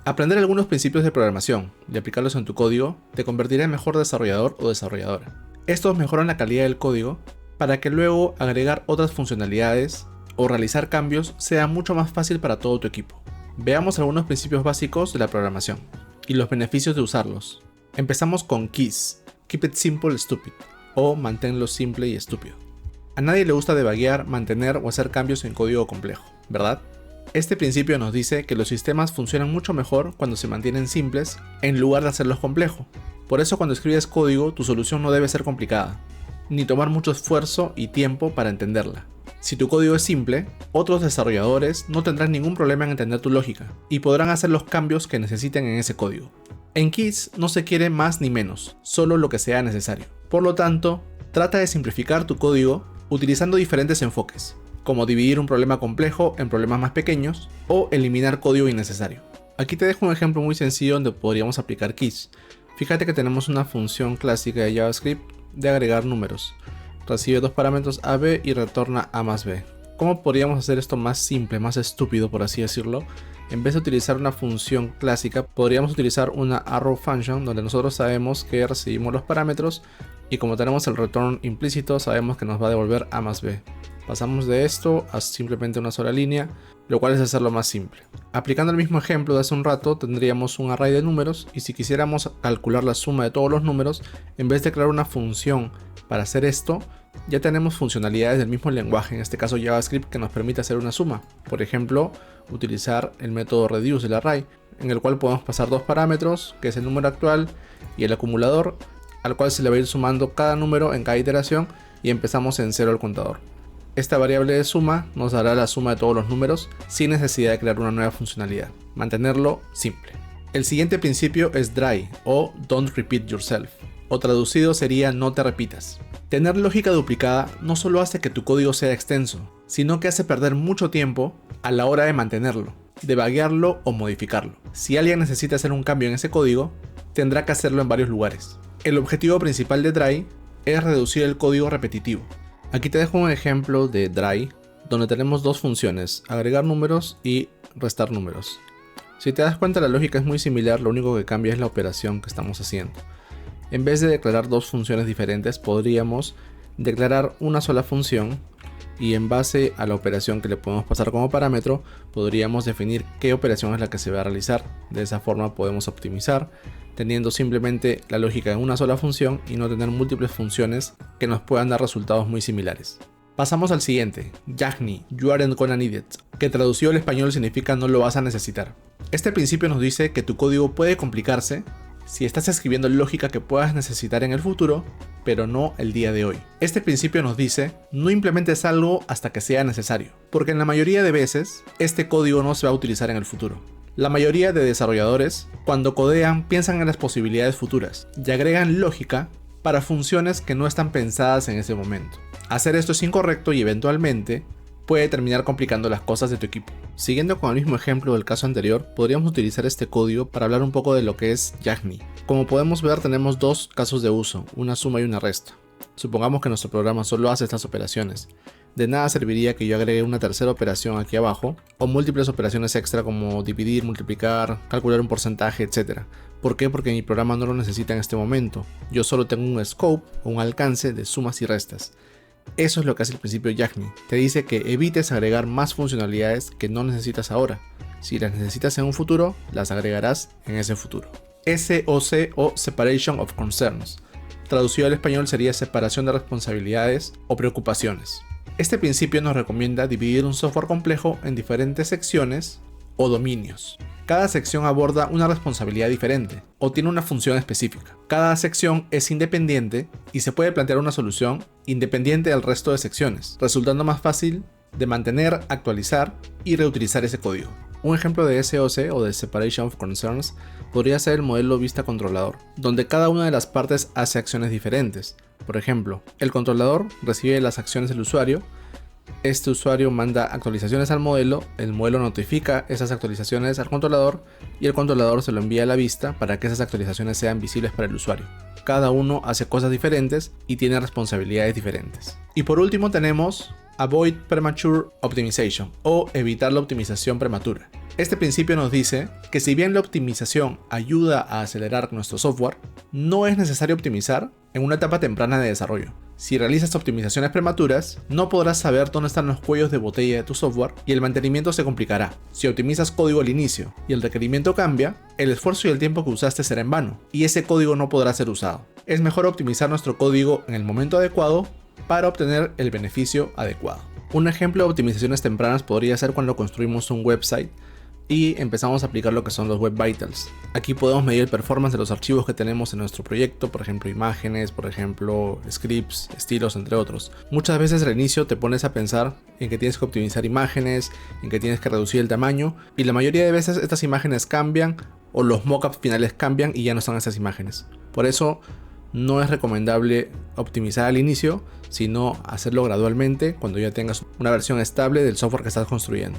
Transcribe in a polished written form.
Aprender algunos principios de programación y aplicarlos en tu código te convertirá en mejor desarrollador o desarrolladora. Estos mejoran la calidad del código para que luego agregar otras funcionalidades o realizar cambios sea mucho más fácil para todo tu equipo. Veamos algunos principios básicos de la programación y los beneficios de usarlos. Empezamos con KEYS, Keep it simple, stupid, o manténlo simple y estúpido. A nadie le gusta debuguear, mantener o hacer cambios en código complejo, ¿verdad? Este principio nos dice que los sistemas funcionan mucho mejor cuando se mantienen simples en lugar de hacerlos complejos. Por eso cuando escribes código, tu solución no debe ser complicada, ni tomar mucho esfuerzo y tiempo para entenderla. Si tu código es simple, otros desarrolladores no tendrán ningún problema en entender tu lógica y podrán hacer los cambios que necesiten en ese código. En KEYS no se quiere más ni menos, solo lo que sea necesario. Por lo tanto, trata de simplificar tu código utilizando diferentes enfoques, como dividir un problema complejo en problemas más pequeños o eliminar código innecesario. Aquí te dejo un ejemplo muy sencillo donde podríamos aplicar KEYS. Fíjate que tenemos una función clásica de JavaScript de agregar números. Recibe dos parámetros a, b y retorna a más b. ¿Cómo podríamos hacer esto más simple, más estúpido por así decirlo? En vez de utilizar una función clásica, podríamos utilizar una arrow function donde nosotros sabemos que recibimos los parámetros y como tenemos el return implícito, sabemos que nos va a devolver a más b. Pasamos de esto a simplemente una sola línea, lo cual es hacerlo más simple. Aplicando el mismo ejemplo de hace un rato, tendríamos un array de números y si quisiéramos calcular la suma de todos los números, en vez de crear una función para hacer esto, ya tenemos funcionalidades del mismo lenguaje, en este caso JavaScript, que nos permite hacer una suma. Por ejemplo, utilizar el método reduce del array, en el cual podemos pasar dos parámetros, que es el número actual y el acumulador, al cual se le va a ir sumando cada número en cada iteración y empezamos en cero el contador. Esta variable de suma nos dará la suma de todos los números sin necesidad de crear una nueva funcionalidad. Mantenerlo simple. El siguiente principio es DRY o Don't Repeat Yourself, o traducido sería no te repitas. Tener lógica duplicada no solo hace que tu código sea extenso, sino que hace perder mucho tiempo a la hora de mantenerlo, debuguearlo o modificarlo. Si alguien necesita hacer un cambio en ese código, tendrá que hacerlo en varios lugares. El objetivo principal de DRY es reducir el código repetitivo. Aquí te dejo un ejemplo de DRY, donde tenemos dos funciones, agregar números y restar números. Si te das cuenta, la lógica es muy similar, lo único que cambia es la operación que estamos haciendo. En vez de declarar dos funciones diferentes, podríamos declarar una sola función y en base a la operación que le podemos pasar como parámetro, podríamos definir qué operación es la que se va a realizar. De esa forma podemos optimizar, teniendo simplemente la lógica en una sola función y no tener múltiples funciones que nos puedan dar resultados muy similares. Pasamos al siguiente, Yagni, you aren't gonna need it, que traducido al español significa no lo vas a necesitar. Este principio nos dice que tu código puede complicarse si estás escribiendo lógica que puedas necesitar en el futuro, pero no el día de hoy. Este principio nos dice, no implementes algo hasta que sea necesario, porque en la mayoría de veces, este código no se va a utilizar en el futuro. La mayoría de desarrolladores, cuando codean, piensan en las posibilidades futuras y agregan lógica para funciones que no están pensadas en ese momento. Hacer esto es incorrecto y eventualmente puede terminar complicando las cosas de tu equipo. Siguiendo con el mismo ejemplo del caso anterior, podríamos utilizar este código para hablar un poco de lo que es Yagni. Como podemos ver, tenemos dos casos de uso, una suma y una resta. Supongamos que nuestro programa solo hace estas operaciones. De nada serviría que yo agregue una tercera operación aquí abajo, o múltiples operaciones extra como dividir, multiplicar, calcular un porcentaje, etc. ¿Por qué? Porque mi programa no lo necesita en este momento. Yo solo tengo un scope o un alcance de sumas y restas. Eso es lo que hace el principio Yagni. Te dice que evites agregar más funcionalidades que no necesitas ahora. Si las necesitas en un futuro, las agregarás en ese futuro. SOC o Separation of Concerns. Traducido al español sería separación de responsabilidades o preocupaciones. Este principio nos recomienda dividir un software complejo en diferentes secciones o dominios. Cada sección aborda una responsabilidad diferente o tiene una función específica. Cada sección es independiente y se puede plantear una solución independiente del resto de secciones, resultando más fácil de mantener, actualizar y reutilizar ese código. Un ejemplo de SOC o de Separation of Concerns podría ser el modelo vista controlador, donde cada una de las partes hace acciones diferentes. Por ejemplo, el controlador recibe las acciones del usuario, este usuario manda actualizaciones al modelo, el modelo notifica esas actualizaciones al controlador y el controlador se lo envía a la vista para que esas actualizaciones sean visibles para el usuario. Cada uno hace cosas diferentes y tiene responsabilidades diferentes. Y por último tenemos Avoid Premature Optimization o evitar la optimización prematura. Este principio nos dice que si bien la optimización ayuda a acelerar nuestro software, no es necesario optimizar en una etapa temprana de desarrollo. Si realizas optimizaciones prematuras, no podrás saber dónde están los cuellos de botella de tu software y el mantenimiento se complicará. Si optimizas código al inicio y el requerimiento cambia, el esfuerzo y el tiempo que usaste será en vano y ese código no podrá ser usado. Es mejor optimizar nuestro código en el momento adecuado para obtener el beneficio adecuado. Un ejemplo de optimizaciones tempranas podría ser cuando construimos un website y empezamos a aplicar lo que son los Web Vitals. Aquí podemos medir el performance de los archivos que tenemos en nuestro proyecto, por ejemplo imágenes, por ejemplo scripts, estilos, entre otros. Muchas veces al inicio te pones a pensar en que tienes que optimizar imágenes, en que tienes que reducir el tamaño, y la mayoría de veces estas imágenes cambian o los mockups finales cambian y ya no son esas imágenes. Por eso no es recomendable optimizar al inicio, sino hacerlo gradualmente cuando ya tengas una versión estable del software que estás construyendo.